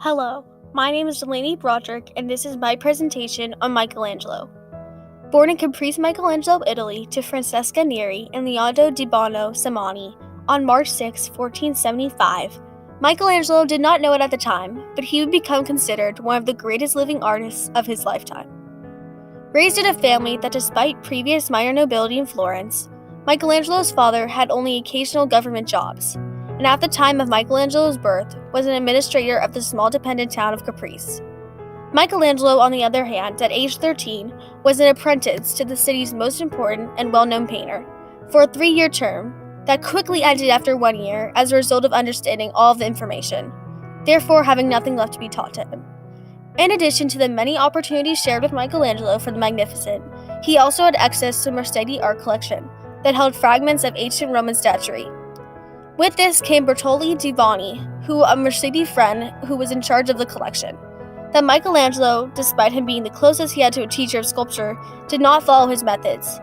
Hello, my name is Delaney Broderick, and this is my presentation on Michelangelo. Born in Caprice, Michelangelo, Italy, to Francesca Neri and Leonardo di Bono Samani on March 6, 1475, Michelangelo did not know it at the time, but he would become considered one of the greatest living artists of his lifetime. Raised in a family that, despite previous minor nobility in Florence, Michelangelo's father had only occasional government jobs, and at the time of Michelangelo's birth was an administrator of the small dependent town of Caprice. Michelangelo, on the other hand, at age 13, was an apprentice to the city's most important and well-known painter for a 3-year term that quickly ended after 1 year as a result of understanding all of the information, therefore having nothing left to be taught to him. In addition to the many opportunities shared with Michelangelo for the Magnificent, he also had access to Mercedes art collection that held fragments of ancient Roman statuary. With this came Bertolli di Boni, a Mercedes friend who was in charge of the collection. That Michelangelo, despite him being the closest he had to a teacher of sculpture, did not follow his methods.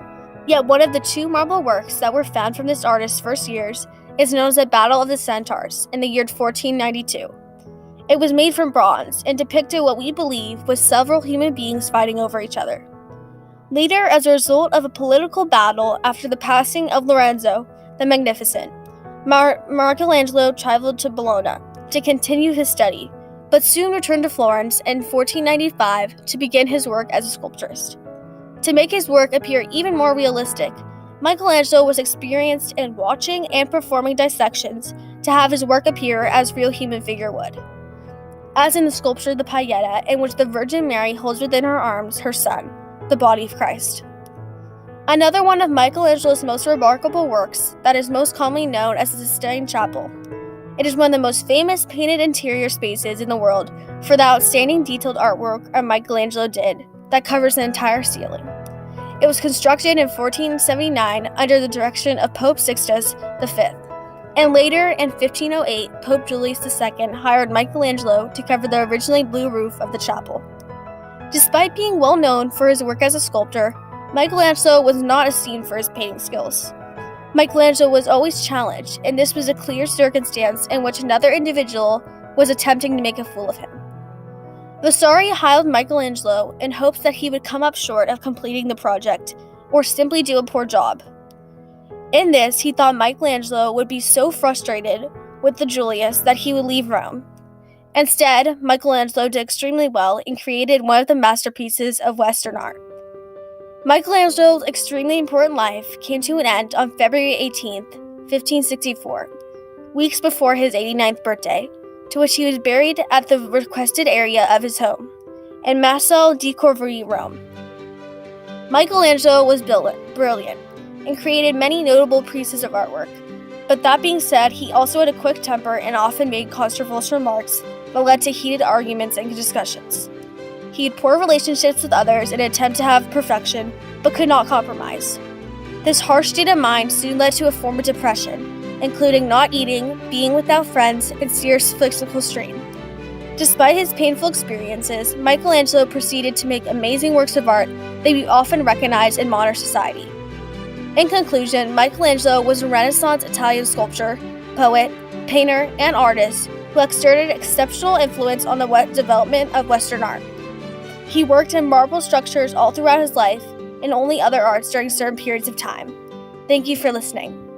Yet one of the 2 marble works that were found from this artist's first years is known as the Battle of the Centaurs in the year 1492. It was made from bronze and depicted what we believe was several human beings fighting over each other. Later, as a result of a political battle after the passing of Lorenzo the Magnificent, Michelangelo traveled to Bologna to continue his study, but soon returned to Florence in 1495 to begin his work as a sculpturist. To make his work appear even more realistic, Michelangelo was experienced in watching and performing dissections to have his work appear as real human figure would, as in the sculpture The Pieta, in which the Virgin Mary holds within her arms her son, the body of Christ. Another one of Michelangelo's most remarkable works that is most commonly known as the Sistine Chapel. It is one of the most famous painted interior spaces in the world for the outstanding detailed artwork Michelangelo did that covers the entire ceiling. It was constructed in 1479 under the direction of Pope Sixtus V, and later in 1508, Pope Julius II hired Michelangelo to cover the originally blue roof of the chapel. Despite being well known for his work as a sculptor, Michelangelo was not esteemed for his painting skills. Michelangelo was always challenged, and this was a clear circumstance in which another individual was attempting to make a fool of him. Vasari hired Michelangelo in hopes that he would come up short of completing the project, or simply do a poor job. In this, he thought Michelangelo would be so frustrated with the Julius that he would leave Rome. Instead, Michelangelo did extremely well and created one of the masterpieces of Western art. Michelangelo's extremely important life came to an end on February 18, 1564, weeks before his 89th birthday, to which he was buried at the requested area of his home, in Massal di Corvari, Rome. Michelangelo was brilliant and created many notable pieces of artwork, but that being said, he also had a quick temper and often made controversial remarks that led to heated arguments and discussions. He had poor relationships with others in an attempt to have perfection, but could not compromise. This harsh state of mind soon led to a form of depression, including not eating, being without friends, and serious physical strain. Despite his painful experiences, Michelangelo proceeded to make amazing works of art that we often recognize in modern society. In conclusion, Michelangelo was a Renaissance Italian sculptor, poet, painter, and artist who exerted exceptional influence on the development of Western art. He worked in marble structures all throughout his life and only other arts during certain periods of time. Thank you for listening.